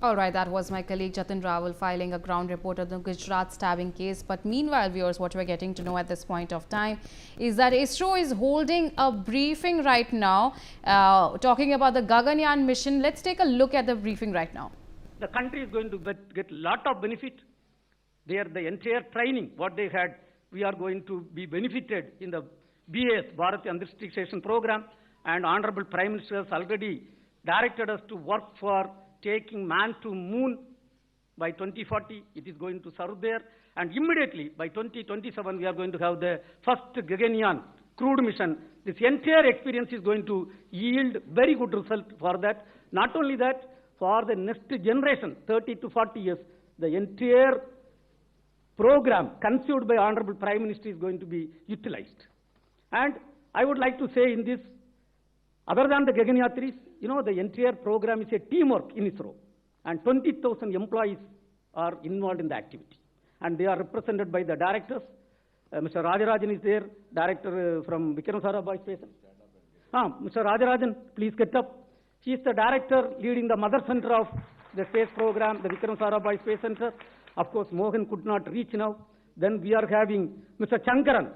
All right, that was my colleague Jitendra filing a ground report on the Gujarat stabbing case. But meanwhile, viewers, what we're getting to know at this point of time is that ISRO is holding a briefing right now, talking about the Gaganyaan mission. Let's take a look at the briefing right now. The country is going to get a lot of benefit. The entire training, what they had, we are going to be benefited in the BAS, Bharat Antarikshya program, and Honorable Prime Minister has already directed us to work for taking man to moon by 2040. It is going to serve there, and immediately by 2027 we are going to have the first Gaganyaan crewed mission. This entire experience is going to yield very good result for that. Not only that, for the next generation, 30 to 40 years, the entire program conceived by Honorable Prime Minister is going to be utilized. And I would like to say in this, other than the Gaganyatris, the entire program is a teamwork in ISRO, and 20,000 employees are involved in the activity, and they are represented by the directors. Mr. Rajarajan is there, director from Vikram Sarabhai Space. Mr. Rajarajan, please get up. He is the director leading the mother center of the space program, the Vikram Sarabhai Space Center. Of course, Mohan could not reach now. Then we are having Mr. Chankaran,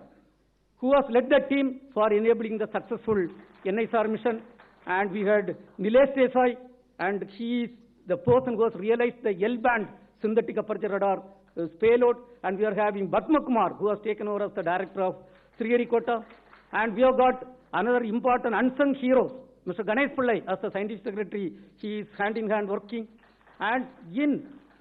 who has led the team for enabling the successful NISR mission. And we had Nilesh Desai, and he is the person who has realized the L-band synthetic aperture radar payload. And we are having Batma Kumar, who has taken over as the director of Sriharikota. And we have got another important unsung heroes, Mr. Ganesh Pillai as the scientific secretary. He is hand in hand working. And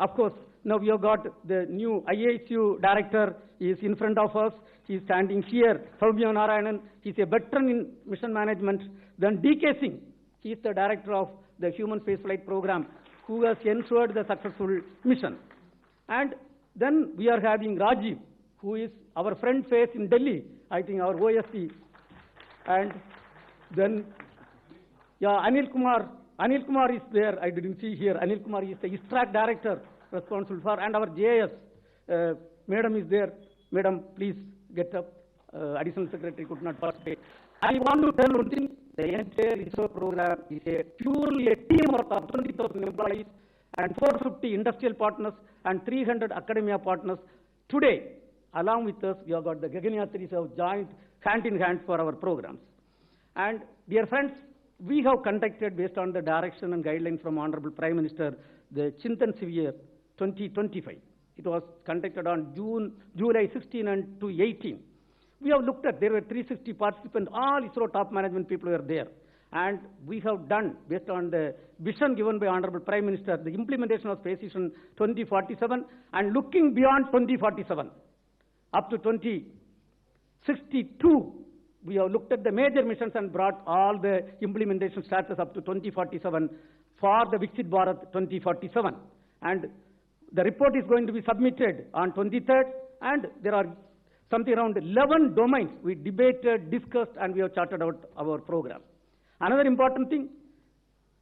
of course, now we have got the new IASU director is in front of us. He is standing here, Soumya Narayanan. He is a veteran in mission management. Then DK Singh, he is the director of the Human Spaceflight Program, who has ensured the successful mission. And then we are having Rajiv, who is our front face in Delhi, I think our OSC. And then, Anil Kumar is there, I didn't see here. Anil Kumar is the ISTRAC director responsible for, and our JIS, madam is there. Madam, please get up. Additional secretary could not participate. I want to tell one thing. The entire ISRO program is purely a teamwork of 20,000 employees and 450 industrial partners and 300 academia partners. Today, along with us, we have got the Gaganyatris who have joined hand in hand for our programs. And dear friends, we have conducted, based on the direction and guidelines from Honorable Prime Minister, the Chintan Severe 2025. It was conducted on July 16 and to 18. We have looked at, there were 360 participants, all ISRO top management people were there. And we have done, based on the vision given by Honorable Prime Minister, the implementation of Space Vision 2047, and looking beyond 2047, up to 2062, we have looked at the major missions and brought all the implementation status up to 2047 for the Viksit Bharat 2047. And the report is going to be submitted on 23rd, and there are something around 11 domains we debated, discussed, and we have charted out our program. Another important thing,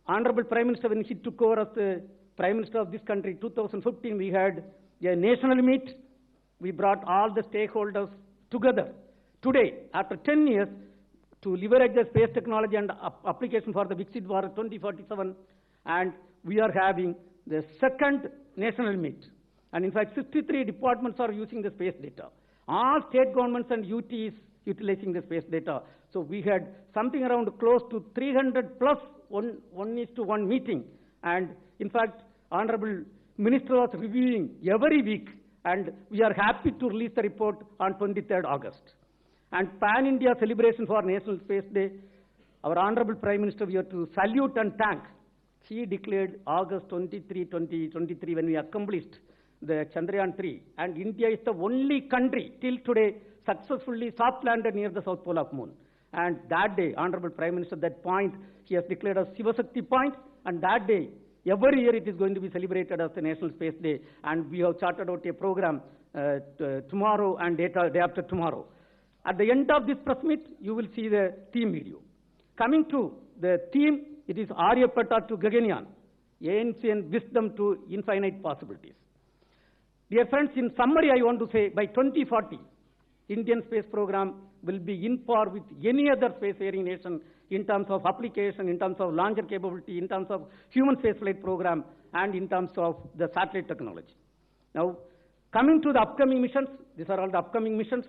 Honorable Prime Minister, when he took over as the Prime Minister of this country, 2015, we had a national meet. We brought all the stakeholders together. Today, after 10 years, to leverage the space technology and application for the Viksit Bharat 2047, and we are having the second national meet. And in fact, 63 departments are using the space data. All state governments and UTs utilizing the space data. So we had something around close to 300 plus 1:1 meeting. And in fact, Honorable Minister was reviewing every week, and we are happy to release the report on 23rd August. And Pan-India celebration for National Space Day, our Honorable Prime Minister, we have to salute and thank. He declared August 23, 2023, when we accomplished the Chandrayaan-3, and India is the only country till today successfully soft landed near the South Pole of Moon. And that day, Honorable Prime Minister, that point, he has declared as Shivashakti point, and that day, every year it is going to be celebrated as the National Space Day, and we have charted out a program tomorrow and day after tomorrow. At the end of this press meet, you will see the theme video. Coming to the theme, it is Aryabhatta to Gaganyaan, ancient wisdom to infinite possibilities. Dear friends, in summary, I want to say by 2040, Indian space program will be in par with any other spacefaring nation in terms of application, in terms of launcher capability, in terms of human spaceflight program. and in terms of the satellite technology. Now, coming to the upcoming missions, these are all the upcoming missions.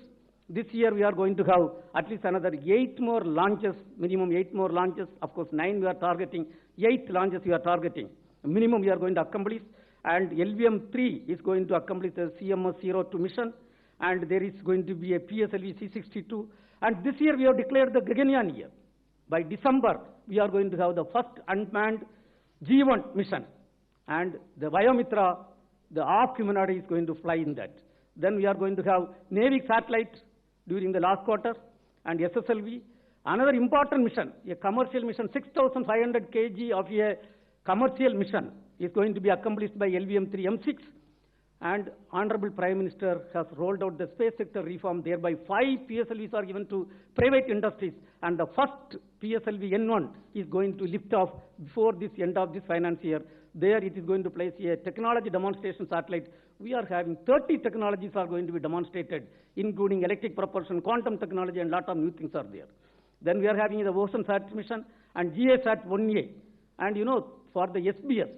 This year we are going to have at least another 8 more launches, minimum 8 more launches. Of course, 9 we are targeting, 8 launches we are targeting. Minimum we are going to accomplish. And LVM-3 is going to accomplish the CMS-02 mission. And there is going to be a PSLV C-62. And this year we have declared the Gaganyaan year. By December, we are going to have the first unmanned G1 mission. And the Vayomitra, the ARC humanoid, is going to fly in that. Then we are going to have Navy satellite during the last quarter, and SSLV. Another important mission, a commercial mission, 6,500 kg of a commercial mission is going to be accomplished by LVM-3 M6. And Honorable Prime Minister has rolled out the space sector reform, thereby 5 PSLVs are given to private industries. And the first PSLV N1 is going to lift off before this end of this finance year. There it is going to place a technology demonstration satellite. We are having 30 technologies are going to be demonstrated, including electric propulsion, quantum technology, and a lot of new things are there. Then we are having the OceanSat mission and GASat-1A. And you know, for the SBS,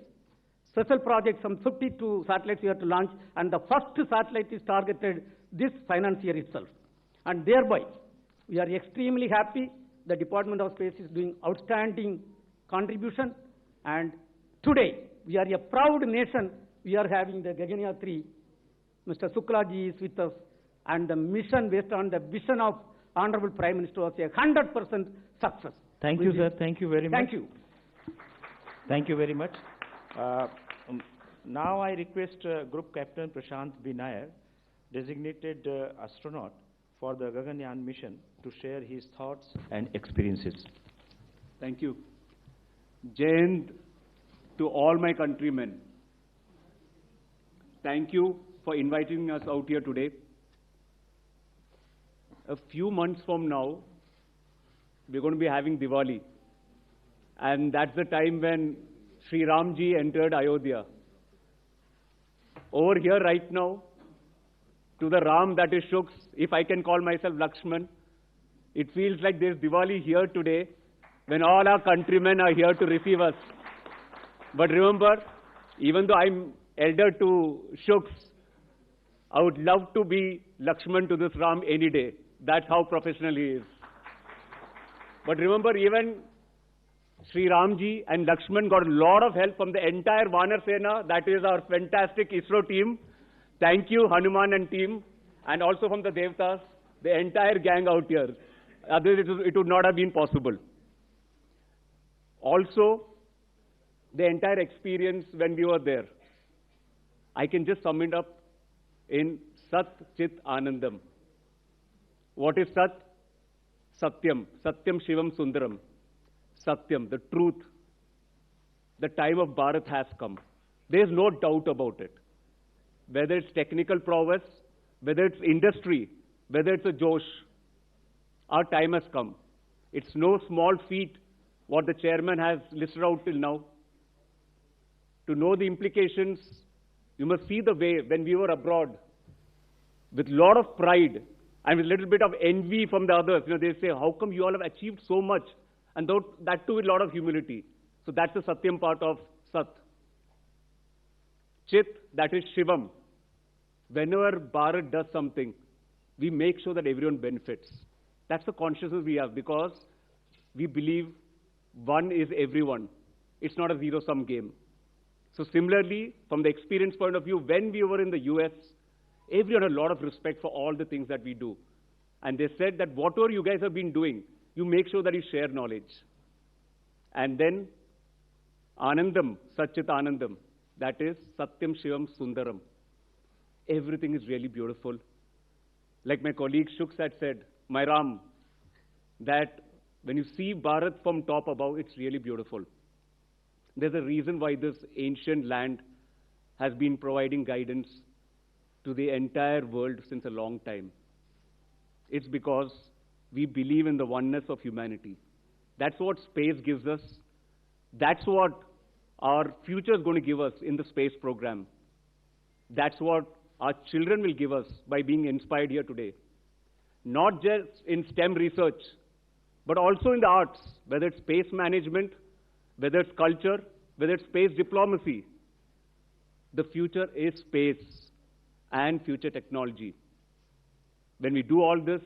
special project, some 52 satellites we have to launch, and the first satellite is targeted this finance year itself. And thereby, we are extremely happy. The Department of Space is doing outstanding contribution, and today, we are a proud nation. We are having the Gaganyaan 3. Mr. Shukla ji is with us, and the mission based on the vision of Honorable Prime Minister was a 100% success. Thank you, sir. Thank you very much. Thank you. Thank you very much. Now I request Group Captain Prashant B. Nair, designated astronaut for the Gaganyaan mission, to share his thoughts and experiences. Thank you. Jai Hind to all my countrymen. Thank you for inviting us out here today. A few months from now, we're going to be having Diwali. And that's the time when Sri Ramji entered Ayodhya. Over here right now, to the Ram that is Shuks, if I can call myself Lakshman, it feels like there's Diwali here today when all our countrymen are here to receive us. But remember, even though I'm elder to Shuks, I would love to be Lakshman to this Ram any day. That's how professional he is. But remember, even Sri Ramji and Lakshman got a lot of help from the entire Vanar Sena, that is our fantastic ISRO team. Thank you, Hanuman and team, and also from the Devtas, the entire gang out here. Otherwise, it would not have been possible. Also, the entire experience when we were there, I can just sum it up in Sat Chit Anandam. What is Sat? Satyam. Satyam Shivam Sundaram. Satyam, the truth. The time of Bharat has come. There is no doubt about it. Whether it's technical prowess, whether it's industry, whether it's a Josh, our time has come. It's no small feat what the chairman has listed out till now. To know the implications, you must see the way when we were abroad, with a lot of pride and with a little bit of envy from the others. You know, they say, how come you all have achieved so much? And that too with a lot of humility. So that's the Satyam part of Sat. Chit, that is Shivam. Whenever Bharat does something, we make sure that everyone benefits. That's the consciousness we have, because we believe one is everyone. It's not a zero-sum game. So similarly, from the experience point of view, when we were in the US, everyone had a lot of respect for all the things that we do. And they said that whatever you guys have been doing, you make sure that you share knowledge. And then Anandam, Satchit Anandam, that is Satyam Shivam Sundaram. Everything is really beautiful. Like my colleague Shuks had said, my Ram, that when you see Bharat from top above, it's really beautiful. There's a reason why this ancient land has been providing guidance to the entire world since a long time. It's because we believe in the oneness of humanity. That's what space gives us. That's what our future is going to give us in the space program. That's what our children will give us by being inspired here today. Not just in STEM research, but also in the arts, whether it's space management, whether it's culture, whether it's space diplomacy, the future is space and future technology. When we do all this,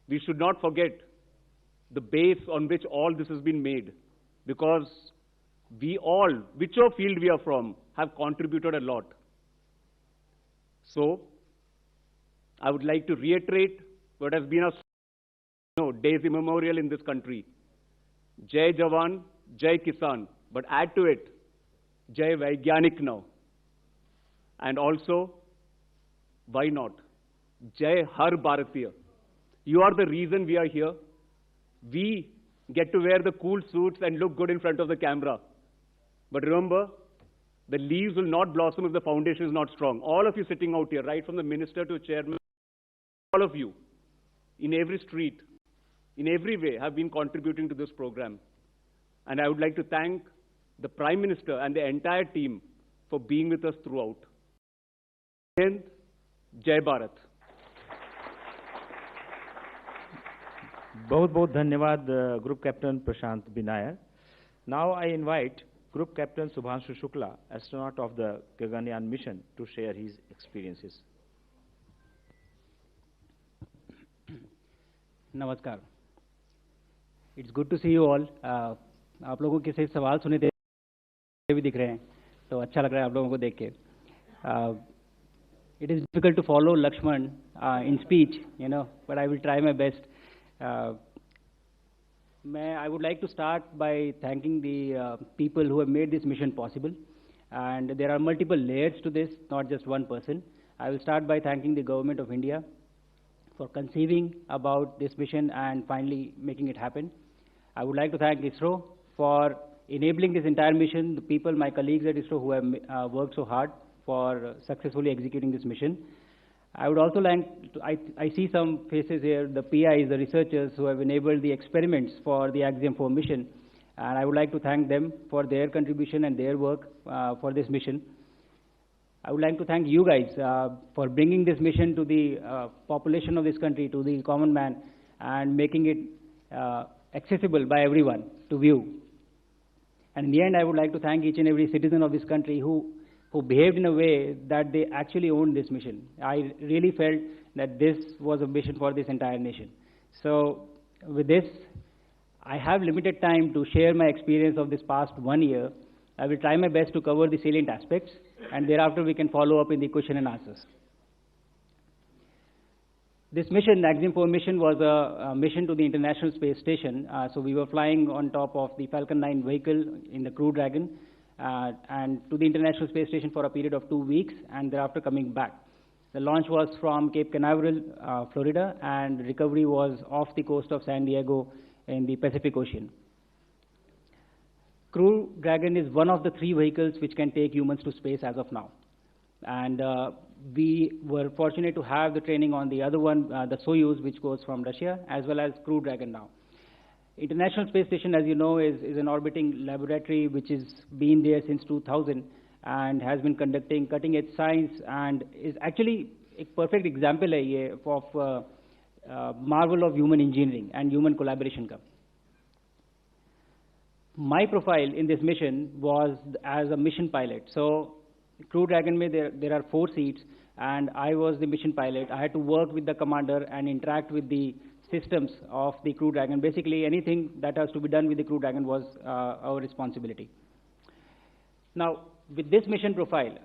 we should not forget the base on which all this has been made, because we all, whichever field we are from, have contributed a lot. So, I would like to reiterate what has been days immemorial in this country. Jai Jawan, Jai Kisan, but add to it, Jai Vaigyanik now. And also, why not? Jai Har Bharatiya. You are the reason we are here. We get to wear the cool suits and look good in front of the camera. But remember, the leaves will not blossom if the foundation is not strong. All of you sitting out here, right from the minister to chairman, all of you, in every street, in every way, have been contributing to this program. And I would like to thank the Prime Minister and the entire team for being with us throughout. And Jai Bharat. बहुत धन्यवाद Group Captain Prashant Binayar. Now I invite Group Captain Shubhanshu Shukla, astronaut of the Gaganyaan mission, to share his experiences. नमस्कार. It's good to see you all. आप लोगों के सिर्फ सवाल सुने भी दिख रहे हैं, तो अच्छा लग रहा है आप लोगों को देख के. It is difficult to follow Lakshman in speech, you know, but I will try my best. I would like to start by thanking the people who have made this mission possible. And there are multiple layers to this, not just one person. I will start by thanking the Government of India for conceiving about this mission and finally making it happen. I would like to thank ISRO for enabling this entire mission, the people, my colleagues at ISRO who have worked so hard for successfully executing this mission. I would also like to, I see some faces here, the PIs, the researchers who have enabled the experiments for the Ax-4 mission, and I would like to thank them for their contribution and their work for this mission. I would like to thank you guys for bringing this mission to the population of this country, to the common man, and making it accessible by everyone to view. And in the end, I would like to thank each and every citizen of this country who behaved in a way that they actually owned this mission. I really felt that this was a mission for this entire nation. So with this, I have limited time to share my experience of this past 1 year. I will try my best to cover the salient aspects, and thereafter we can follow up in the question and answers. This mission, Ax-4 mission, was a mission to the International Space Station. So we were flying on top of the Falcon 9 vehicle in the Crew Dragon, and to the International Space Station for a period of 2 weeks, and thereafter coming back. The launch was from Cape Canaveral, Florida, and recovery was off the coast of San Diego in the Pacific Ocean. Crew Dragon is one of the 3 vehicles which can take humans to space as of now. And we were fortunate to have the training on the other one, the Soyuz, which goes from Russia, as well as Crew Dragon now. International Space Station, as you know, is an orbiting laboratory which has been there since 2000 and has been conducting cutting-edge science and is actually a perfect example of marvel of human engineering and human collaboration. My profile in this mission was as a mission pilot. So Crew Dragon, there are 4 seats, and I was the mission pilot. I had to work with the commander and interact with the systems of the Crew Dragon. Basically, anything that has to be done with the Crew Dragon was our responsibility. Now, with this mission profile,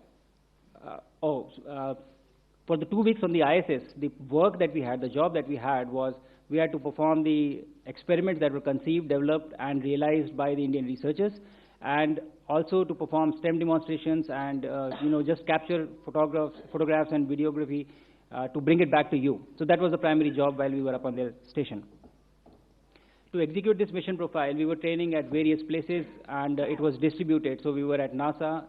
for the 2 weeks on the ISS, the work that we had, the job that we had was we had to perform the experiments that were conceived, developed, and realized by the Indian researchers, and also to perform STEM demonstrations and just capture photographs and videography to bring it back to you. So that was the primary job while we were up on the station. To execute this mission profile, we were training at various places, and it was distributed. So we were at NASA,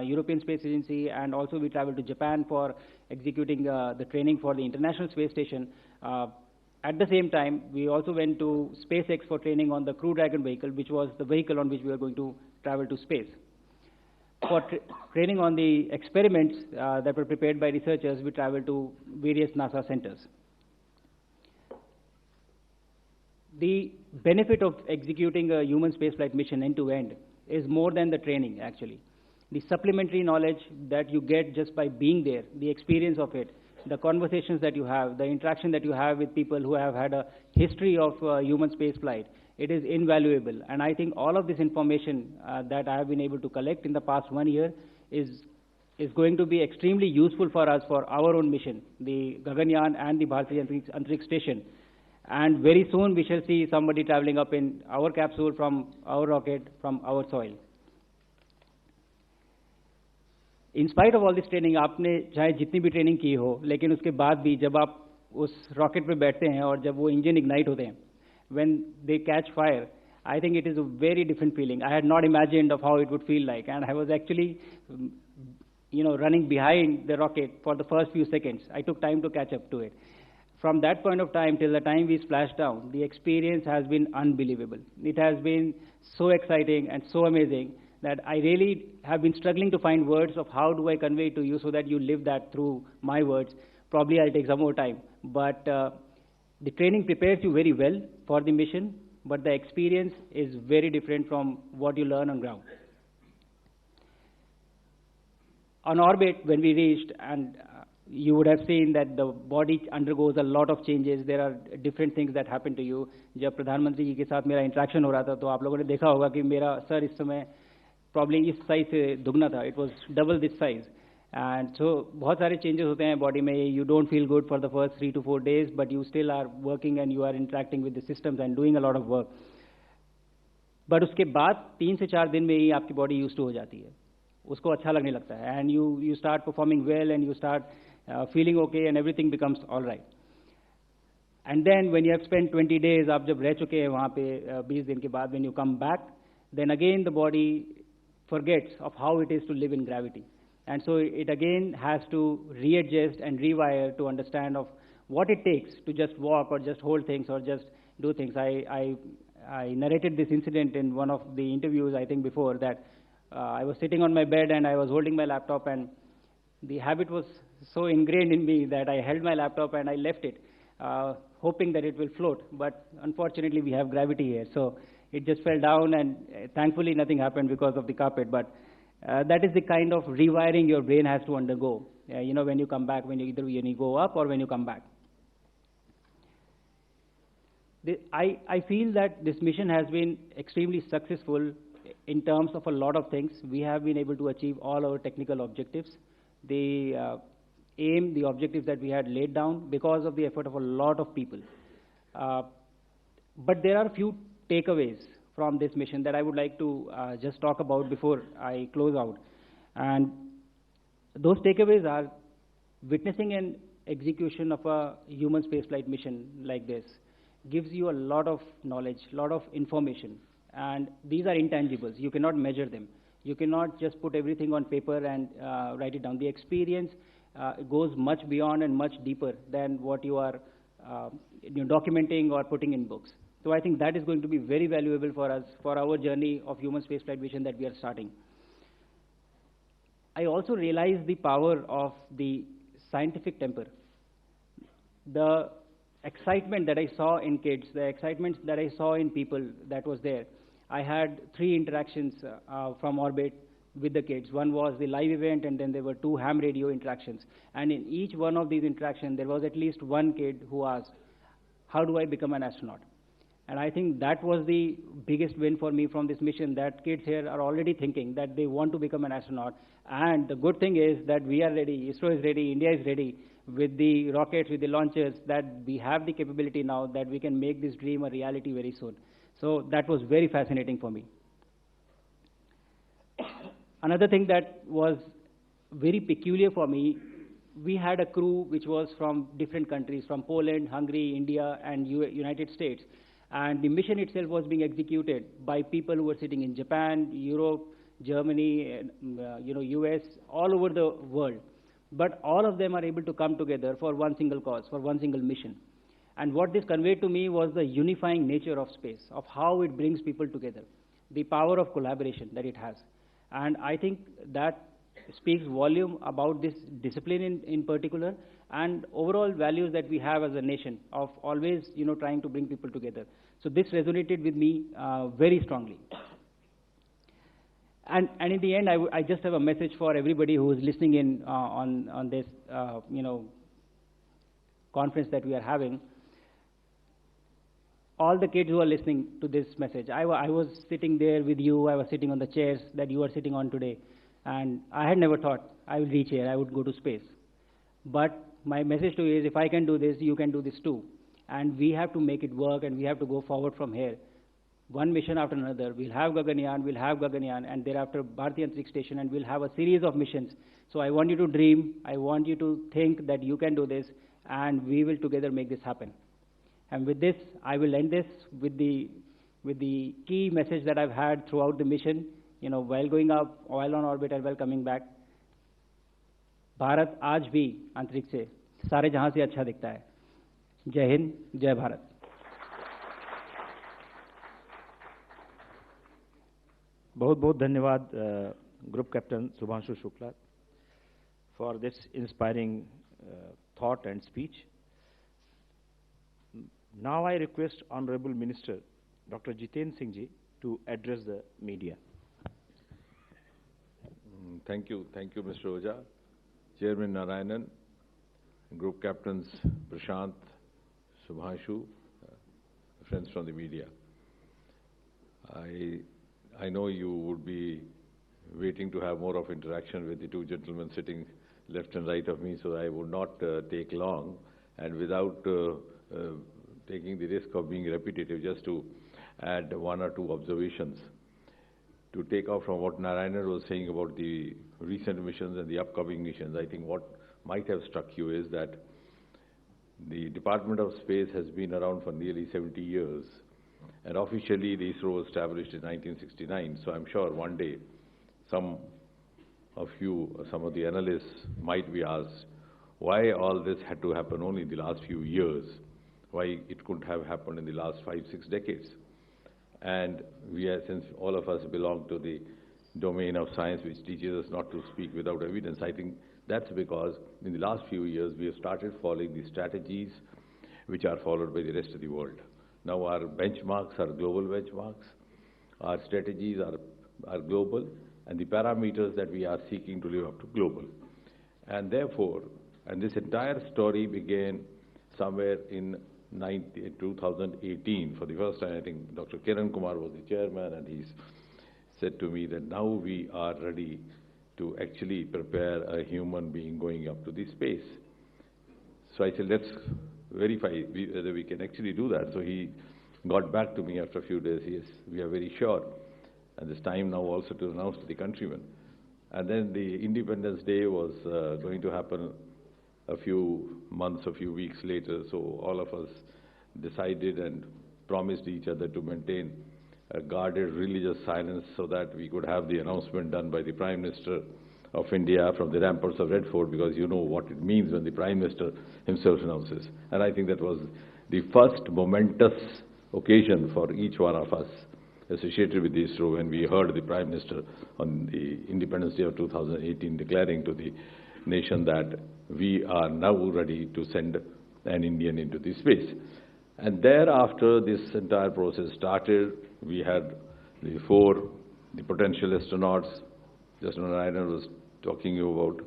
European Space Agency, and also we traveled to Japan for executing the training for the International Space Station. At the same time, we also went to SpaceX for training on the Crew Dragon vehicle, which was the vehicle on which we were going to travel to space. For training on the experiments that were prepared by researchers, we traveled to various NASA centers. The benefit of executing a human spaceflight mission end-to-end is more than the training, actually. The supplementary knowledge that you get just by being there, the experience of it, the conversations that you have, the interaction that you have with people who have had a history of human space flight, it is invaluable. And I think all of this information that I have been able to collect in the past 1 year is going to be extremely useful for us for our own mission, the Gaganyaan and the Bharatiya Antariksh Station. And very soon we shall see somebody traveling up in our capsule from our rocket, from our soil. In spite of all this training, आपने चाहे जितनी भी training की हो, लेकिन उसके बाद भी जब आप उस रॉकेट पे बैठते हैं और जब वो इंजन इग्नाइट होते हैं, when they catch fire, I think it is a very different feeling. I had not imagined of how it would feel like, and I was actually, running behind the rocket for the first few seconds. I took time to catch up to it. From that point of time till the time we splashed down, the experience has been unbelievable. It has been so exciting and so amazing that I really have been struggling to find words of how do I convey it to you so that you live that through my words. Probably I'll take some more time. But the training prepares you very well for the mission, but the experience is very different from what you learn on ground. On orbit, when we reached, and you would have seen that the body undergoes a lot of changes. There are different things that happen to you. जब प्रधानमंत्री जी के साथ मेरा interaction हो रहा था तो आप लोगों ने देखा होगा कि मेरा सर इस समय probably इस साइज से दुगना था. It was double this size. And so बहुत सारे changes होते हैं body में. You don't feel good for the first 3 to 4 days, but you still are working and you are interacting with the systems and doing a lot of work. But उसके बाद 3 से 4 दिन में ही आपकी body used to हो जाती है. उसको अच्छा लगने लगता है. And you start performing well and you start feeling okay and everything becomes all right. And then when you have spent 20 days, आप जब रह चुके हैं वहाँ पे 20 दिन के बाद, when you come back, then again the body forgets of how it is to live in gravity. And so it again has to readjust and rewire to understand of what it takes to just walk or just hold things or just do things. I narrated this incident in one of the interviews, I think before, that I was sitting on my bed and I was holding my laptop, and the habit was so ingrained in me that I held my laptop and I left it, hoping that it will float. But unfortunately, we have gravity here. So it just fell down, and thankfully nothing happened because of the carpet. But that is the kind of rewiring your brain has to undergo, when you come back, when you go up or when you come back. I feel that this mission has been extremely successful in terms of a lot of things. We have been able to achieve all our technical objectives. The aim, the objectives that we had laid down because of the effort of a lot of people. But there are a few takeaways from this mission that I would like to just talk about before I close out. And those takeaways are witnessing an execution of a human spaceflight mission like this gives you a lot of knowledge, a lot of information. And these are intangibles. You cannot measure them. You cannot just put everything on paper and write it down. The experience goes much beyond and much deeper than what you are documenting or putting in books. So I think that is going to be very valuable for us, for our journey of human spaceflight mission that we are starting. I also realized the power of the scientific temper. The excitement that I saw in kids, the excitement that I saw in people that was there. I had 3 interactions from orbit with the kids. One was the live event, and then there were 2 ham radio interactions. And in each one of these interactions, there was at least one kid who asked, how do I become an astronaut? And I think that was the biggest win for me from this mission, that kids here are already thinking that they want to become an astronaut. And the good thing is that we are ready, ISRO is ready, India is ready with the rockets, with the launchers, that we have the capability now that we can make this dream a reality very soon. So that was very fascinating for me. Another thing that was very peculiar for me, we had a crew which was from different countries, from Poland, Hungary, India, and United States. And the mission itself was being executed by people who were sitting in Japan, Europe, Germany, US, all over the world. But all of them are able to come together for one single cause, for one single mission. And what this conveyed to me was the unifying nature of space, of how it brings people together, the power of collaboration that it has. And I think that speaks volume about this discipline in particular, and overall values that we have as a nation of always, trying to bring people together. So this resonated with me very strongly. And in the end, I just have a message for everybody who is listening in on this, conference that we are having. All the kids who are listening to this message, I was sitting there with you, I was sitting on the chairs that you are sitting on today, and I had never thought I would reach here, I would go to space. But my message to you is, if I can do this, you can do this too. And we have to make it work, and we have to go forward from here. One mission after another. We'll have Gaganyaan, and thereafter Bharatiya Antariksh Station, and we'll have a series of missions. So I want you to dream, I want you to think that you can do this, and we will together make this happen. And with this, I will end this with the key message that I've had throughout the mission, while going up, while on orbit, and while coming back. Bharat आज भी अंतरिक्ष से सारे जहां से अच्छा दिखता है. जय हिंद, जय भारत. बहुत बहुत धन्यवाद Group Captain Shubhanshu Shukla for this inspiring thought and speech. Now I request Honorable Minister Dr. Jitendra Singh ji to address the media. Thank you, Mr. Ojha. Chairman Narayanan, Group Captains Prashant, Shubhanshu, friends from the media. I know you would be waiting to have more of interaction with the two gentlemen sitting left and right of me, so I would not take long, and without taking the risk of being repetitive, just to add one or two observations. To take off from what Narayanan was saying about the recent missions and the upcoming missions, I think what might have struck you is that the Department of Space has been around for nearly 70 years, and officially the ISRO was established in 1969, so I'm sure one day some of you, some of the analysts might be asked why all this had to happen only in the last few years, why it couldn't have happened in the last 5-6 decades. And since all of us belong to the domain of science, which teaches us not to speak without evidence, I think that's because in the last few years we have started following the strategies which are followed by the rest of the world. Now our benchmarks are global benchmarks, our strategies are global, and the parameters that we are seeking to live up to global. And therefore, and this entire story began somewhere in 2018. For the first time, I think Dr. Kiran Kumar was the chairman, and he said to me that now we are ready to actually prepare a human being going up to the space. So I said, let's verify whether we can actually do that. So he got back to me after a few days. Yes, we are very sure. And it's time now also to announce to the countrymen. And then the Independence Day was going to happen a few months, a few weeks later. So all of us decided and promised each other to maintain a guarded religious silence so that we could have the announcement done by the Prime Minister of India from the ramparts of Red Fort, because you know what it means when the Prime Minister himself announces. And I think that was the first momentous occasion for each one of us associated with ISRO when we heard the Prime Minister on the Independence Day of 2018 declaring to the nation that we are now ready to send an Indian into the space. And thereafter, this entire process started. We had the potential astronauts, just Narayanan was talking about.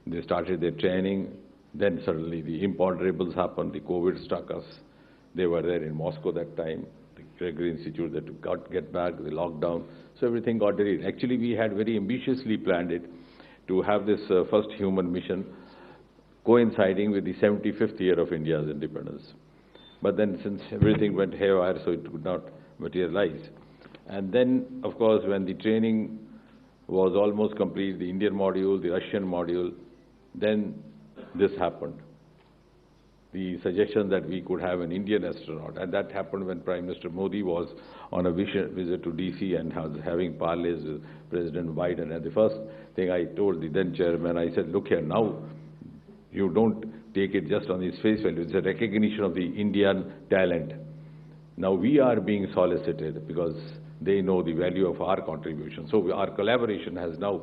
They started their training. Then suddenly the imponderables happened. The COVID struck us. They were there in Moscow that time. The Gregory Institute that get back, the lockdown. So everything got delayed. Actually, we had very ambitiously planned it to have this first human mission coinciding with the 75th year of India's independence. But then since everything went haywire, so it could not materialize. And then, of course, when the training was almost complete, the Indian module, the Russian module, then this happened. The suggestion that we could have an Indian astronaut, and that happened when Prime Minister Modi was on a visit to DC and was having parleys with President Biden. And the first thing I told the then chairman, I said, look here, now you don't take it just on its face value. It's a recognition of the Indian talent. Now we are being solicited because they know the value of our contribution. So our collaboration has now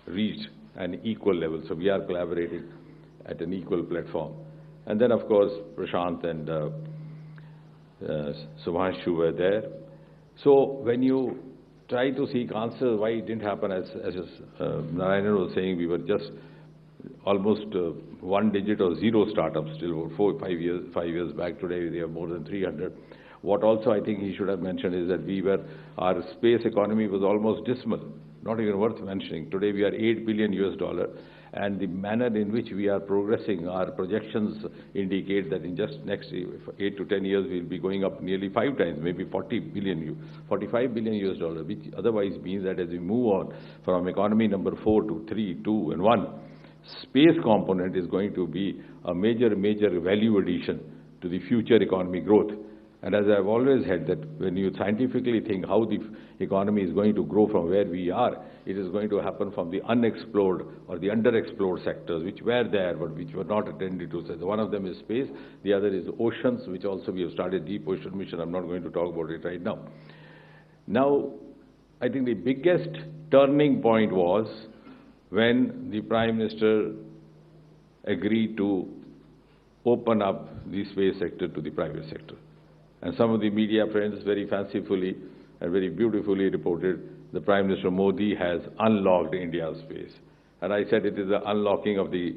reached an equal level. So we are collaborating at an equal platform. And then, of course, Prashant and Shubhanshu were there. So when you try to seek answers why it didn't happen. As Narayanan was saying, we were just almost one digit or zero startups till 5 years back. Today we have more than 300. What also I think he should have mentioned is that our space economy was almost dismal, not even worth mentioning. Today we are $8 billion US, and the manner in which we are progressing, our projections indicate that in just next 8 to 10 years we'll be going up nearly 5 times, maybe 45 billion US, which otherwise means that as we move on from economy number 4 to 3, 2 and 1, space component is going to be a major value addition to the future economy growth. And as I've always said, that when you scientifically think how the economy is going to grow from where we are, it is going to happen from the unexplored or the underexplored sectors, which were there but which were not attended to. So one of them is space, the other is oceans, which also we have started deep ocean mission. I'm not going to talk about it right now. Now, I think the biggest turning point was when the Prime Minister agreed to open up the space sector to the private sector. And some of the media friends very fancifully and very beautifully reported the Prime Minister Modi has unlocked India's space. And I said it is the unlocking of the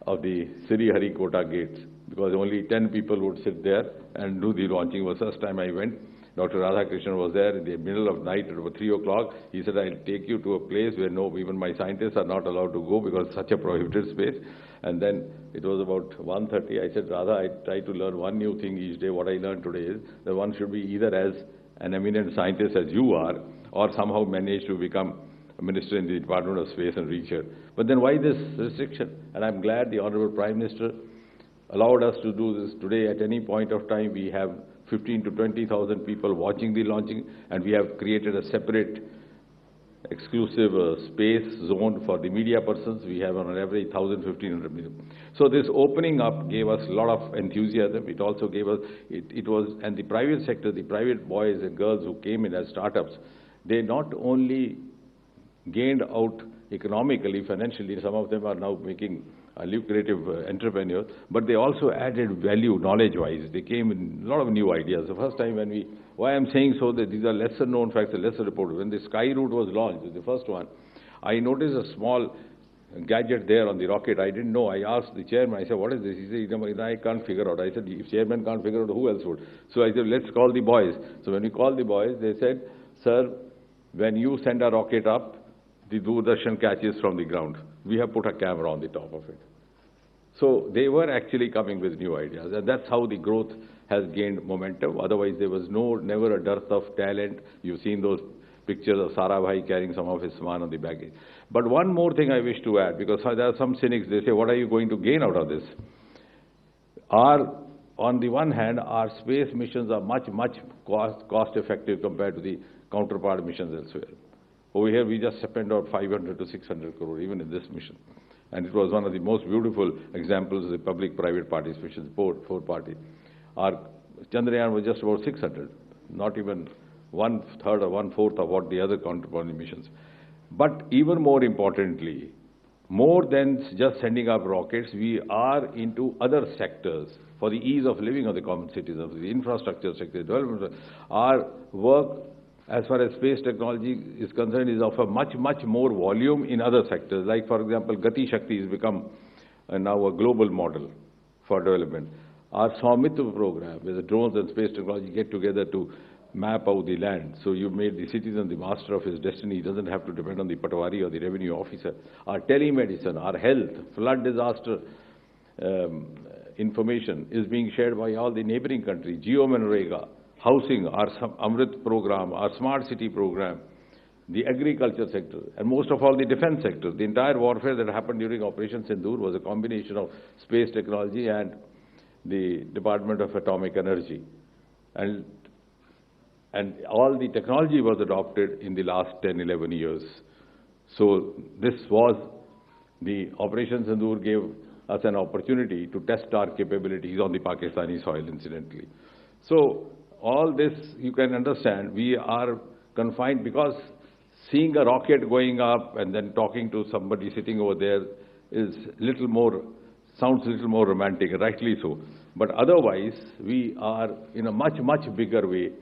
Sriharikota gates, because only 10 people would sit there and do the launching. The first time I went, Dr. Radhakrishnan was there in the middle of night at about 3 o'clock. He said, I'll take you to a place where even my scientists are not allowed to go because it's such a prohibited space. And then it was about 1:30. I said, Radha, I try to learn one new thing each day. What I learned today is that one should be either as an eminent scientist as you are, or somehow manage to become a minister in the Department of Space and Research. But then why this restriction? And I'm glad the Honorable Prime Minister allowed us to do this today. At any point of time, we have 15 to 20,000 people watching the launching, and we have created a separate exclusive space zone for the media persons. We have on average 1,000, 1,500 million. So this opening up gave us a lot of enthusiasm. It also gave us, and the private sector, the private boys and girls who came in as startups, they not only gained out economically, financially, some of them are now making lucrative entrepreneurs, but they also added value knowledge-wise. They came in a lot of new ideas. The first time why I'm saying so that these are lesser known facts and lesser reported. When the Sky Route was launched, the first one, I noticed a small gadget there on the rocket. I didn't know. I asked the chairman, I said, what is this? He said, I can't figure out. I said, if chairman can't figure out, who else would? So I said, let's call the boys. So when we called the boys, they said, sir, when you send a rocket up, the Doordarshan catches from the ground. We have put a camera on the top of it. So they were actually coming with new ideas, and that's how the growth has gained momentum. Otherwise, there was never a dearth of talent. You've seen those pictures of Sarabhai carrying some of his man on the baggage. But one more thing I wish to add, because there are some cynics, they say, what are you going to gain out of this? On the one hand, our space missions are much cost effective compared to the counterpart missions elsewhere. Over here, we just spent out 500 to 600 crore, even in this mission. And it was one of the most beautiful examples of the public-private participation, four party. Our Chandrayaan was just about 600, not even 1/3 or 1/4 of what the other counterpart missions. But even more importantly, more than just sending up rockets, we are into other sectors for the ease of living of the common citizens, the infrastructure sector, development. Our work, as far as space technology is concerned, is of a much more volume in other sectors. Like, for example, Gati Shakti has become now a global model for development. Our Swamitra program, where the drones and space technology get together to map out the land. So you made the citizen the master of his destiny. He doesn't have to depend on the patwari or the revenue officer. Our telemedicine, our health, flood disaster information is being shared by all the neighboring countries. Geo-Manrega, housing, our Amrit program, our smart city program, the agriculture sector, and most of all the defense sector. The entire warfare that happened during Operation Sindoor was a combination of space technology and the Department of Atomic Energy. And all the technology was adopted in the last 10, 11 years. So this was, the Operation Sindoor gave us an opportunity to test our capabilities on the Pakistani soil, incidentally. So all this, you can understand, we are confined, because seeing a rocket going up and then talking to somebody sitting over there is sounds a little more romantic, rightly so. But otherwise, we are in a much bigger way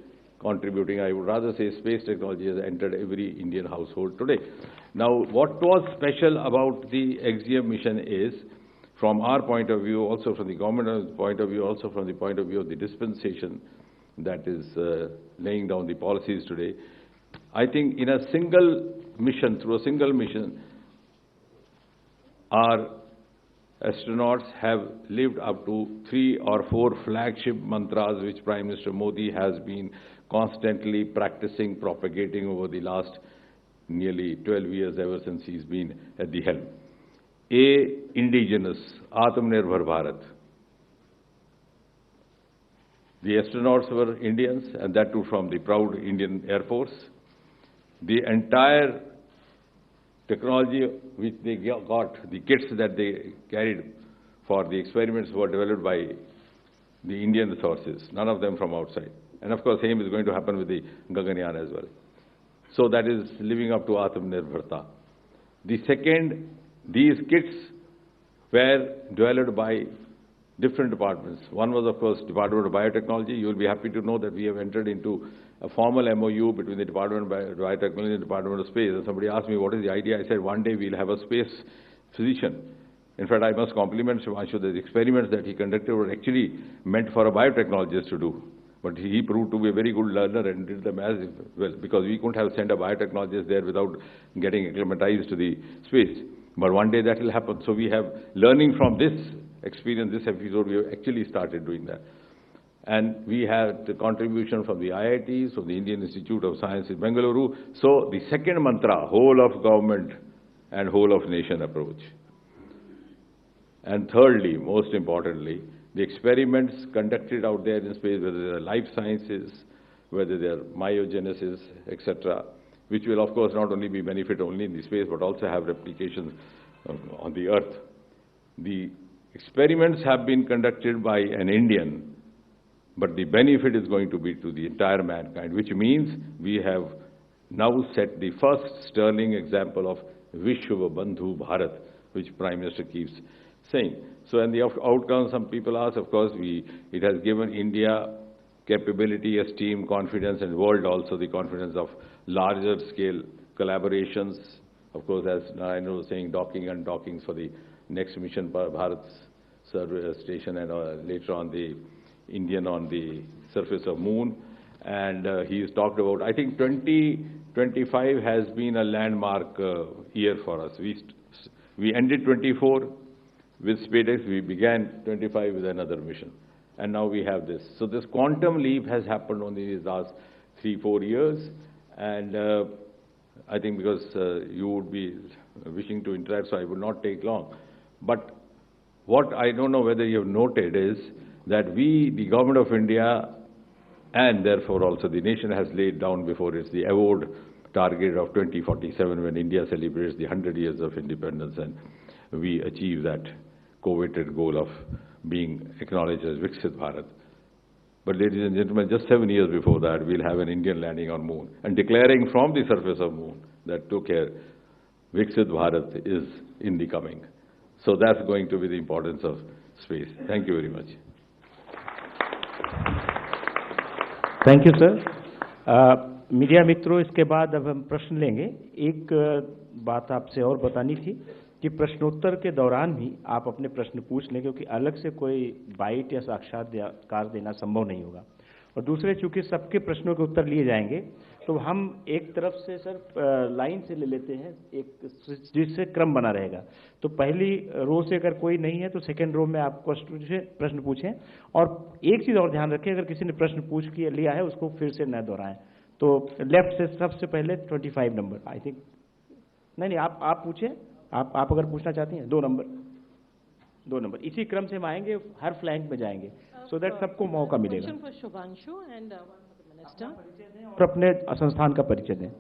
contributing. I would rather say space technology has entered every Indian household today. Now, what was special about the Axiom mission is, from our point of view, also from the government's point of view, also from the point of view of the dispensation that is laying down the policies today, I think in a single mission, through a single mission, our astronauts have lived up to 3 or 4 flagship mantras which Prime Minister Modi has been constantly practicing, propagating over the last nearly 12 years, ever since he's been at the helm. A, indigenous, Atmanirbhar Bharat. The astronauts were Indians, and that too from the proud Indian Air Force. The entire technology which they got, the kits that they carried for the experiments were developed by the Indian resources, none of them from outside. And of course, same is going to happen with the Gaganyaan as well. So that is living up to Atmanirbharta. The second, these kits were developed by different departments. One was, of course, Department of Biotechnology. You will be happy to know that we have entered into a formal MOU between the Department of Biotechnology and the Department of Space. And somebody asked me, what is the idea? I said, one day we'll have a space physician. In fact, I must compliment Shubhanshu that the experiments that he conducted were actually meant for a biotechnologist to do. But he proved to be a very good learner and did them as well, because we couldn't have sent a biotechnologist there without getting acclimatized to the space. But one day that will happen. So we have, learning from this experience, this episode, we have actually started doing that. And we had the contribution from the IITs, from the Indian Institute of Science in Bengaluru. So the second mantra, whole of government and whole of nation approach. And thirdly, most importantly, the experiments conducted out there in space, whether they are life sciences, whether they are myogenesis, etc., which will of course not only be benefit only in the space, but also have replications on the Earth. The experiments have been conducted by an Indian, but the benefit is going to be to the entire mankind, which means we have now set the first sterling example of Vishwa Bandhu Bharat, which Prime Minister keeps saying. So, and the outcomes, some people ask, of course, it has given India capability, esteem, confidence, and world also the confidence of larger scale collaborations. Of course, as Narayanan was saying, docking and dockings for the next mission, Bharat's survey station, and later on the Indian on the surface of Moon. And he's talked about, I think 2025 has been a landmark year for us. We ended 24 with SpaceX, we began 25 with another mission. And now we have this. So this quantum leap has happened only in these last 3-4 years. And I think because you would be wishing to interact, so I would not take long. But what I don't know whether you have noted is that we, the Government of India, and therefore also the nation has laid down before it the award target of 2047 when India celebrates the 100 years of independence, and we achieve that coveted goal of being acknowledged as Viksit Bharat. But ladies and gentlemen, just 7 years before that, we'll have an Indian landing on Moon and declaring from the surface of Moon that took care, Viksit Bharat is in the coming. So that's going to be the importance of space. Thank you very much. Thank you sir. Media मित्रों, इसके बाद अब हम प्रश्न लेंगे। एक बात आपसे और बतानी थी कि प्रश्नोत्तर के दौरान भी आप अपने प्रश्न पूछ लें, क्योंकि अलग से कोई बाइट या साक्षात्कार देना संभव नहीं होगा। और दूसरे, चूंकि सबके प्रश्नों के उत्तर लिए जाएंगे, तो हम एक तरफ से सर लाइन से ले लेते हैं, एक जिससे क्रम बना रहेगा। तो पहली रो से अगर कोई नहीं है तो सेकंड रो में आप प्रश्न पूछें। और एक चीज़ और ध्यान रखें, अगर किसी ने प्रश्न पूछ लिया है उसको फिर से न दोहराएं। तो लेफ्ट से सबसे पहले 25 नंबर, आई थिंक। नहीं, आप पूछें। आप अगर पूछना चाहती हैं, 2 नंबर इसी क्रम से हम आएंगे, हर फ्लैंक में जाएंगे, सो दैट सबको मौका मिलेगा। और अपने संस्थान का परिचय दें।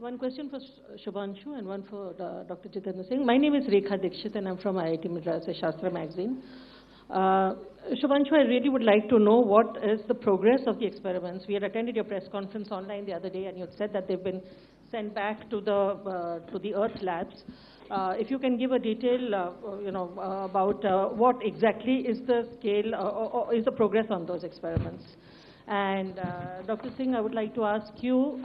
One question for Shubhanshu and one for Dr. Jitendra Singh. My name is Rekha Dikshit and I'm from IIT Madras, Shastra magazine. Shubhanshu, I really would like to know what is the progress of the experiments. We had attended your press conference online the other day, and you had said that they've been sent back to the Earth labs. If you can give a detail, about what exactly is the scale or is the progress on those experiments. And Dr. Singh, I would like to ask you,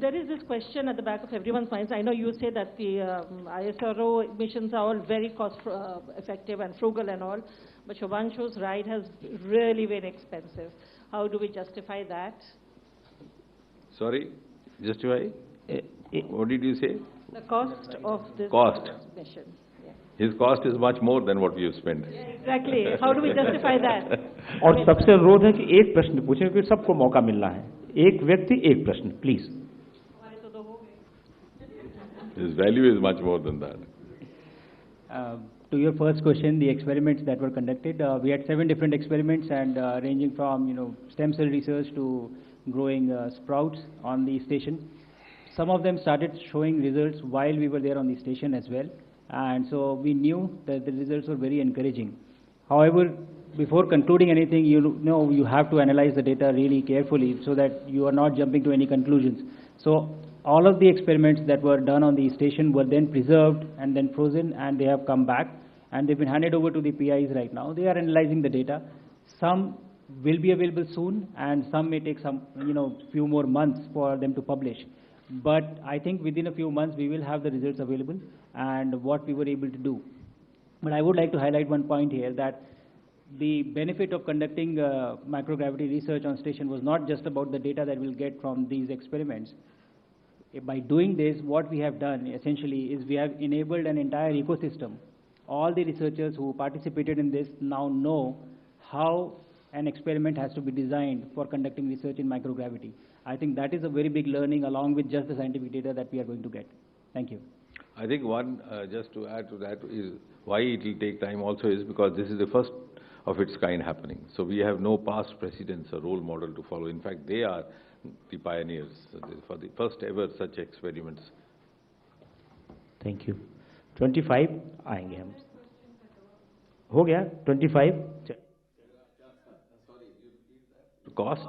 there is this question at the back of everyone's minds. I know you say that the ISRO missions are all very cost effective and frugal and all, but Shubhanshu's ride has really been expensive. How do we justify that? Sorry, justify? What did you say? The cost of this Cost. mission. Yeah. His cost is much more than what we have spent. Exactly. How do we justify that? और सबसे अनुरोध है कि एक प्रश्न पूछें क्योंकि सबको मौका मिलना है. एक व्यक्ति एक प्रश्न, please. His value is much more than that. To your first question, the experiments that were conducted, we had 7 different experiments and ranging from stem cell research to growing sprouts on the station. Some of them started showing results while we were there on the station as well, and so we knew that the results were very encouraging. However, before concluding anything, you have to analyze the data really carefully so that you are not jumping to any conclusions. So all of the experiments that were done on the station were then preserved and then frozen, and they have come back and they've been handed over to the PIs right now. They are analyzing the data. Some will be available soon, and some may take some few more months for them to publish. But I think within a few months we will have the results available and what we were able to do. But I would like to highlight one point here, that the benefit of conducting microgravity research on station was not just about the data that we'll get from these experiments. By doing this, what we have done essentially is we have enabled an entire ecosystem. All the researchers who participated in this now know how an experiment has to be designed for conducting research in microgravity. I think that is a very big learning along with just the scientific data that we are going to get. Thank you. I think one, just to add to that, is why it will take time also is because this is the first of its kind happening. So we have no past precedents or role model to follow. In fact, they are the pioneers for the first ever such experiments. Thank you. 25 आएंगे हम. हो गया 25. Cost?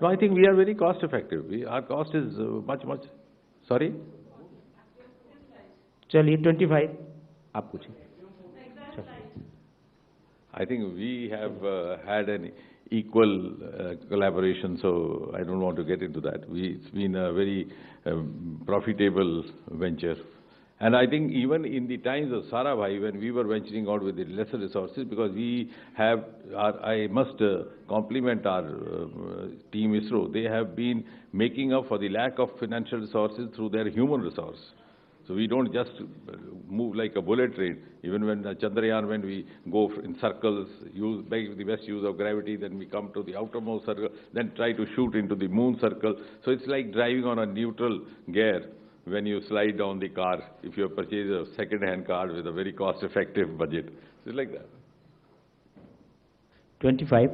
No, I think we are very cost effective. Our cost is much. Sorry? चलिए 25 आप पूछें. I think we have had an equal collaboration, so I don't want to get into that. It's been a very profitable venture. And I think even in the times of Sarabhai, when we were venturing out with the lesser resources, because we have, I must compliment our team ISRO, they have been making up for the lack of financial resources through their human resource. So we don't just move like a bullet train. Even when Chandrayaan, when we go in circles, make the best use of gravity, then we come to the outermost circle, then try to shoot into the moon circle. So it's like driving on a neutral gear when you slide down the car, if you purchase a second-hand car with a very cost-effective budget. So it's like that. 25.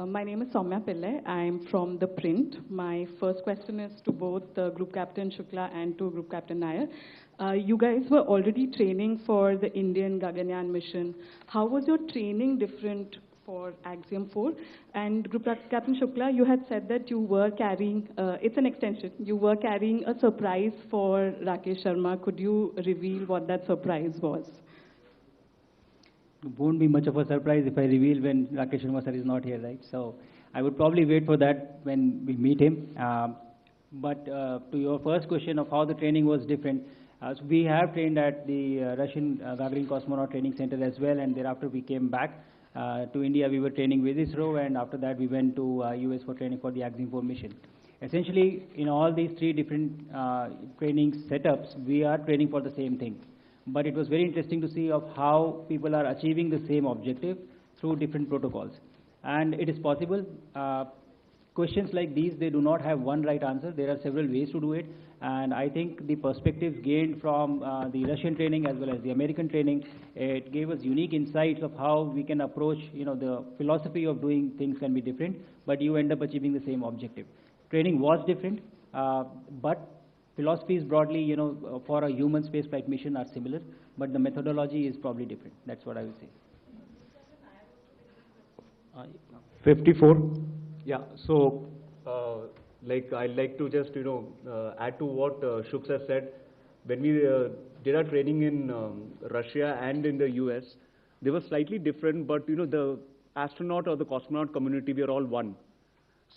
My name is Soumya Pillai. I'm from The Print. My first question is to both Group Captain Shukla and to Group Captain Nair. You guys were already training for the Indian Gaganyaan mission. How was your training different for Ax-4? And Group Captain Shukla, you had said that you were carrying, it's an extension, you were carrying a surprise for Rakesh Sharma. Could you reveal what that surprise was? It won't be much of a surprise if I reveal when Rakesh Sharma sir is not here, right? So I would probably wait for that when we meet him. But to your first question of how the training was different, so we have trained at the Russian Gagarin Cosmonaut Training Center as well, and thereafter we came back to India. We were training with ISRO, and after that we went to US for training for the Ax-4 mission. Essentially, in all these 3 different training setups, we are training for the same thing. But it was very interesting to see of how people are achieving the same objective through different protocols. And it is possible. Questions like these, they do not have one right answer. There are several ways to do it. And I think the perspectives gained from the Russian training as well as the American training, it gave us unique insights of how we can approach, the philosophy of doing things can be different, but you end up achieving the same objective. Training was different, but philosophies broadly, for a human spaceflight mission are similar, but the methodology is probably different. That's what I would say. 54. Yeah, so I'd like to just, add to what Shuk sir said. When we did our training in Russia and in the US, they were slightly different, but, the astronaut or the cosmonaut community, we are all one.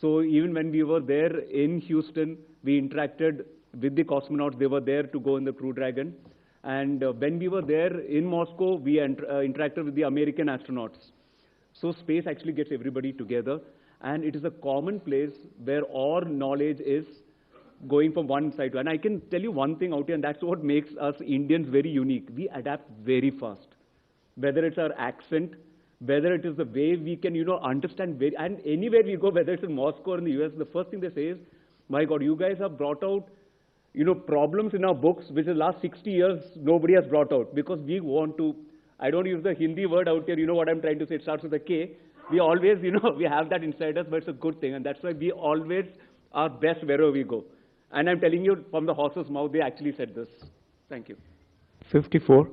So even when we were there in Houston, we interacted with the cosmonauts. They were there to go in the Crew Dragon. And when we were there in Moscow, we interacted with the American astronauts. So space actually gets everybody together. And it is a common place where all knowledge is going from one side to. And I can tell you one thing out here, and that's what makes us Indians very unique. We adapt very fast. Whether it's our accent, whether it is the way we can, understand, and anywhere we go, whether it's in Moscow or in the US, the first thing they say is, my God, you guys have brought out, problems in our books, which the last 60 years, nobody has brought out. Because we want to, I don't use the Hindi word out here, you know what I'm trying to say, it starts with a K. We always, we have that inside us, but it's a good thing. And that's why we always are best wherever we go. And I'm telling you, from the horse's mouth, they actually said this. Thank you. 54.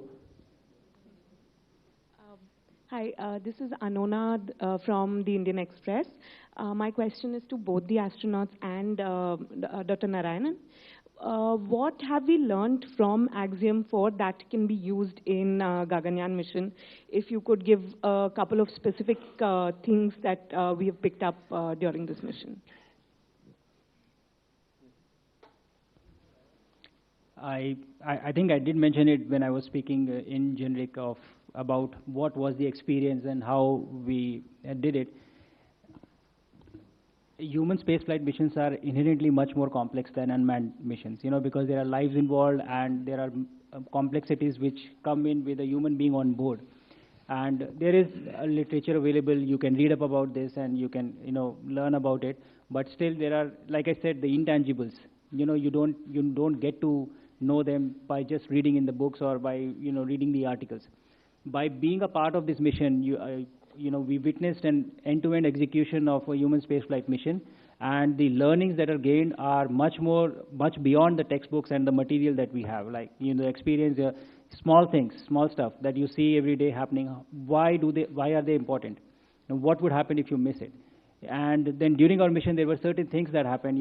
Hi, this is Anona from the Indian Express. My question is to both the astronauts and Dr. Narayanan. What have we learned from Axiom-4 that can be used in Gaganyaan mission? If you could give a couple of specific things that we have picked up during this mission. I think I did mention it when I was speaking in generic about what was the experience and how we did it. Human spaceflight missions are inherently much more complex than unmanned missions, because there are lives involved and there are complexities which come in with a human being on board. And there is literature available. You can read up about this and you can, learn about it. But still, there are, like I said, the intangibles. You don't get to know them by just reading in the books or by reading the articles. By being a part of this mission, we witnessed an end-to-end execution of a human spaceflight mission, and the learnings that are gained are much beyond the textbooks and the material that we have. Like experience, small things, small stuff that you see every day happening. Why are they important? And what would happen if you miss it? And then during our mission, there were certain things that happened.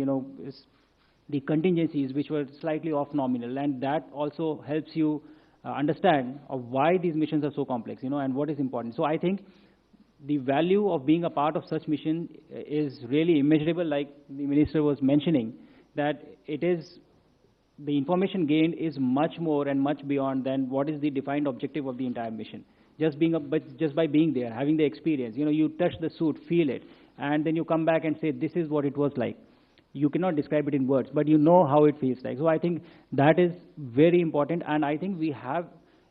The contingencies which were slightly off nominal, and that also helps you understand why these missions are so complex, and what is important. So I think the value of being a part of such mission is really immeasurable, like the minister was mentioning, that it is, the information gained is much more and much beyond than what is the defined objective of the entire mission. Just by being there, having the experience, you touch the suit, feel it, and then you come back and say, this is what it was like. You cannot describe it in words, but you know how it feels like. So I think that is very important, and I think we have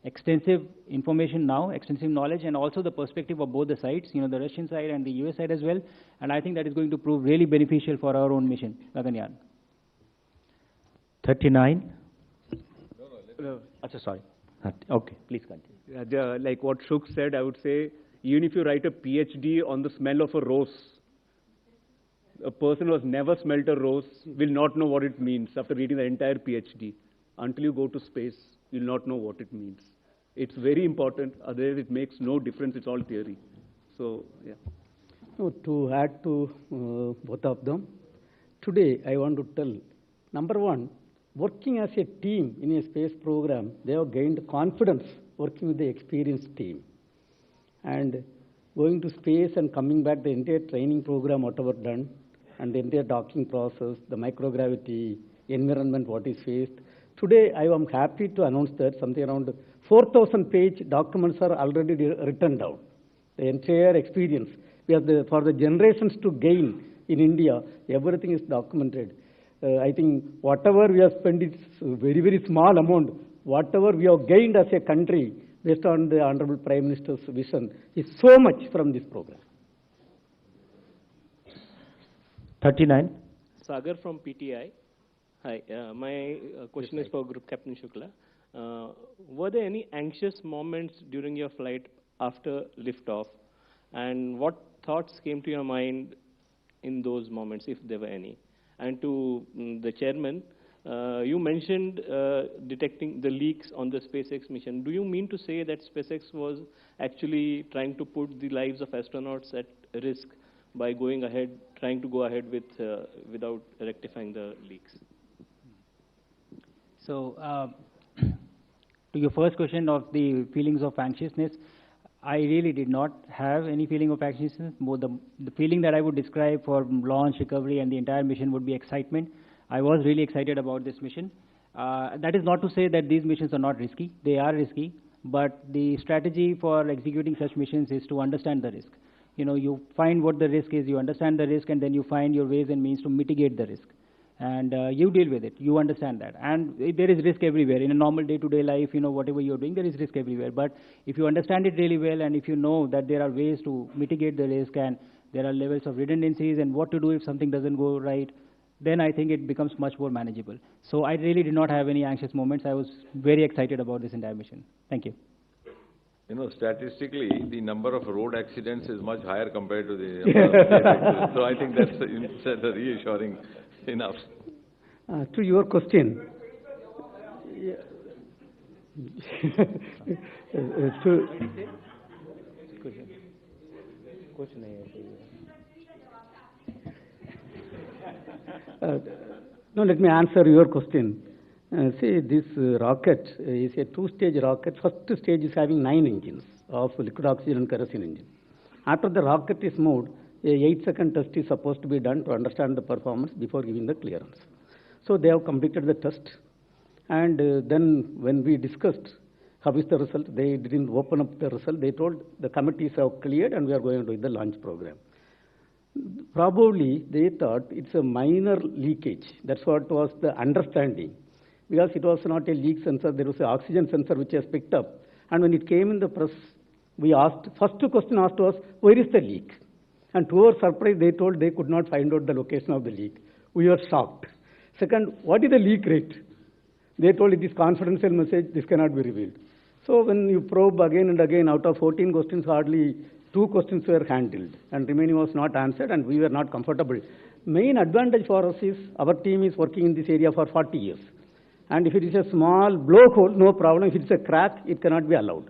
extensive information now, extensive knowledge, and also the perspective of both the sides, the Russian side and the US side as well, and I think that is going to prove really beneficial for our own mission, Gaganyaan. 39. Sorry. Okay, please continue. Like what Shuk said, I would say, even if you write a PhD on the smell of a rose, a person who has never smelled a rose will not know what it means after reading the entire PhD. Until you go to space, you'll not know what it means. It's very important, otherwise it makes no difference, it's all theory. So, yeah. No, to add to both of them, today I want to tell, number one, working as a team in a space program, they have gained confidence working with the experienced team. And going to space and coming back, the entire training program, whatever done, and the entire docking process, the microgravity environment, what is faced. Today, I am happy to announce that something around 4,000-page documents are already written down. The entire experience. We have for the generations to gain in India, everything is documented. I think whatever we have spent is very, very small amount. Whatever we have gained as a country, based on the Honorable Prime Minister's vision, is so much from this program. 39. Sagar from PTI. Hi, my question is for Group Captain Shukla. Were there any anxious moments during your flight after liftoff? And what thoughts came to your mind in those moments, if there were any? And to the chairman, you mentioned detecting the leaks on the SpaceX mission. Do you mean to say that SpaceX was actually trying to put the lives of astronauts at risk by trying to go ahead with without rectifying the leaks? So, to your first question of the feelings of anxiousness, I really did not have any feeling of anxiousness. More the feeling that I would describe for launch, recovery, and the entire mission would be excitement. I was really excited about this mission. That is not to say that these missions are not risky. They are risky, but the strategy for executing such missions is to understand the risk. You know, you find what the risk is, you understand the risk, and then you find your ways and means to mitigate the risk. And you deal with it. You understand that. And there is risk everywhere. In a normal day-to-day life, you know, whatever you're doing, there is risk everywhere. But if you understand it really well, and if you know that there are ways to mitigate the risk, and there are levels of redundancies, and what to do if something doesn't go right, then I think it becomes much more manageable. So I really did not have any anxious moments. I was very excited about this entire mission. Thank you. You know, statistically, the number of road accidents is much higher compared to the number of space accidents. So I think that's reassuring enough. To your question, no, let me answer your question. See, this rocket is a two-stage rocket. First stage is having 9 engines of liquid oxygen and kerosene engine. After the rocket is moved, a 8-second test is supposed to be done to understand the performance before giving the clearance. So they have completed the test. And then when we discussed how is the result, they didn't open up the result. They told the committees have cleared and we are going to do the launch program. Probably they thought it's a minor leakage. That's what was the understanding. Because it was not a leak sensor, there was an oxygen sensor which has picked up. And when it came in the press, we asked, first question asked was, where is the leak? And to our surprise, they told they could not find out the location of the leak. We were shocked. Second, what is the leak rate? They told it is confidential message, this cannot be revealed. So when you probe again and again, out of 14 questions, hardly 2 questions were handled, and remaining was not answered, and we were not comfortable. Main advantage for us is our team is working in this area for 40 years. And if it is a small blowhole, no problem. If it's a crack, it cannot be allowed.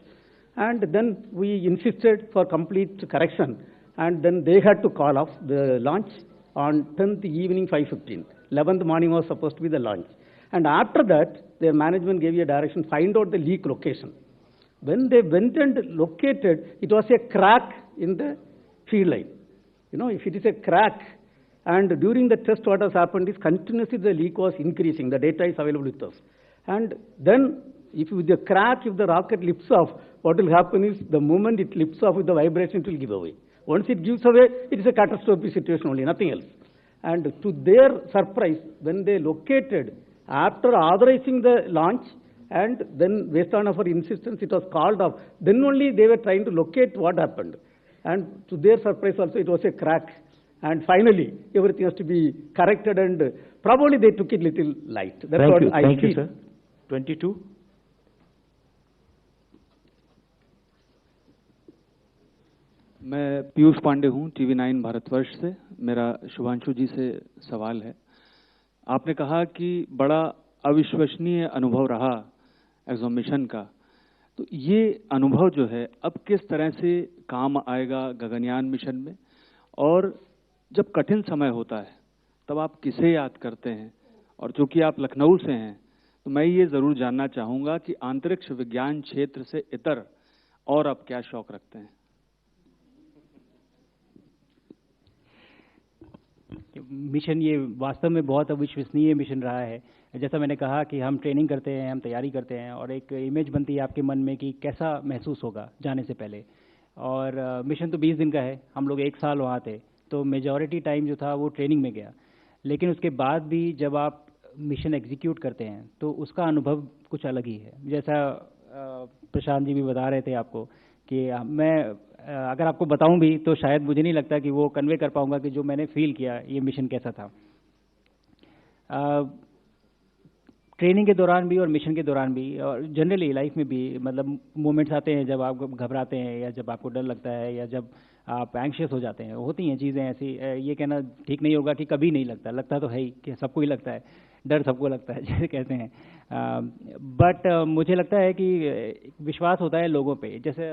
And then we insisted for complete correction, and then they had to call off the launch on 10th evening 5:15. 11th morning was supposed to be the launch. And after that, their management gave a direction, find out the leak location. When they went and located, it was a crack in the field line. You know, if it is a crack, and during the test what has happened is continuously the leak was increasing. The data is available with us. And then if with the crack, if the rocket lifts off, what will happen is the moment it lifts off with the vibration, it will give away. Once it gives away, it is a catastrophic situation only, nothing else. And to their surprise, when they located, after authorizing the launch, and then based on our insistence, it was called off, then only they were trying to locate what happened. And to their surprise also, it was a crack. And finally, everything has to be corrected, and probably they took it little light. That's Thank what you. I Thank feel. you, sir. 22. मैं पीयूष पांडे हूं, TV9 Bharatvarsh से। मेरा शुभांशु जी से सवाल है। आपने कहा कि बड़ा अविश्वसनीय अनुभव रहा एक्सो मिशन का, तो ये अनुभव जो है अब किस तरह से काम आएगा गगनयान मिशन में, और जब कठिन समय होता है तब आप किसे याद करते हैं? और चूंकि आप लखनऊ से हैं, तो मैं ये जरूर जानना चाहूंगा कि अंतरिक्ष विज्ञान क्षेत्र से इतर और आप क्या शौक रखते हैं? मिशन ये वास्तव में बहुत अविश्वसनीय मिशन रहा है। जैसा मैंने कहा कि हम ट्रेनिंग करते हैं, हम तैयारी करते हैं, और एक इमेज बनती है आपके मन में कि कैसा महसूस होगा जाने से पहले। और मिशन तो 20 दिन का है, हम लोग 1 साल वहाँ थे, तो मेजॉरिटी टाइम जो था वो ट्रेनिंग में गया। लेकिन उसके बाद भी जब आप मिशन एग्जीक्यूट करते हैं तो उसका अनुभव कुछ अलग ही है। जैसा प्रशांत जी भी बता रहे थे आपको कि मैं अगर आपको बताऊं भी तो शायद मुझे नहीं लगता कि वो कन्वे कर पाऊंगा कि जो मैंने फील किया ये मिशन कैसा था। ट्रेनिंग के दौरान भी और मिशन के दौरान भी और जनरली लाइफ में भी मतलब मोमेंट्स आते हैं जब आप घबराते हैं या जब आपको डर लगता है या जब आप एंग्शियस हो जाते हैं। होती हैं चीज़ें ऐसी, ये कहना ठीक नहीं होगा कि कभी नहीं लगता, लगता तो है ही कि सबको ही लगता है, डर सबको लगता है जैसे कहते हैं। बट मुझे लगता है कि विश्वास होता है लोगों पे। जैसे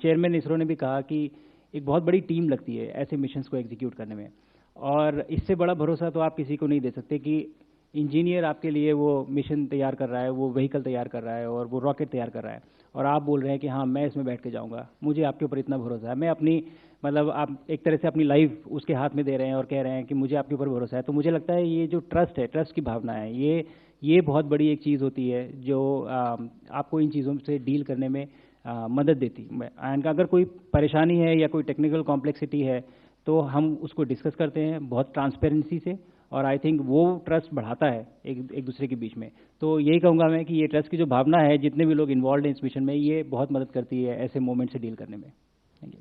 चेयरमैन इसरो ने भी कहा कि एक बहुत बड़ी टीम लगती है ऐसे मिशंस को एग्जीक्यूट करने में, और इससे बड़ा भरोसा तो आप किसी को नहीं दे सकते कि इंजीनियर आपके लिए वो मिशन तैयार कर रहा है, वो व्हीकल तैयार कर रहा है और वो रॉकेट तैयार कर रहा है, और आप बोल रहे हैं कि हाँ मैं इसमें बैठ के जाऊँगा, मुझे आपके ऊपर इतना भरोसा है, मैं अपनी मतलब आप एक तरह से अपनी लाइफ उसके हाथ में दे रहे हैं और कह रहे हैं कि मुझे आपके ऊपर भरोसा है। तो मुझे लगता है ये जो ट्रस्ट है, ट्रस्ट की भावना है, ये बहुत बड़ी एक चीज़ होती है जो आपको इन चीज़ों से डील करने में मदद देती है। एंड अगर कोई परेशानी है या कोई टेक्निकल कॉम्प्लेक्सिटी है तो हम उसको डिस्कस करते हैं बहुत ट्रांसपेरेंसी से, और आई थिंक वो ट्रस्ट बढ़ाता है एक दूसरे के बीच में। तो यही कहूँगा मैं कि ये ट्रस्ट की जो भावना है, जितने भी लोग इन्वॉल्व हैं इस मिशन में, ये बहुत मदद करती है ऐसे मोमेंट से डील करने में। Thank you.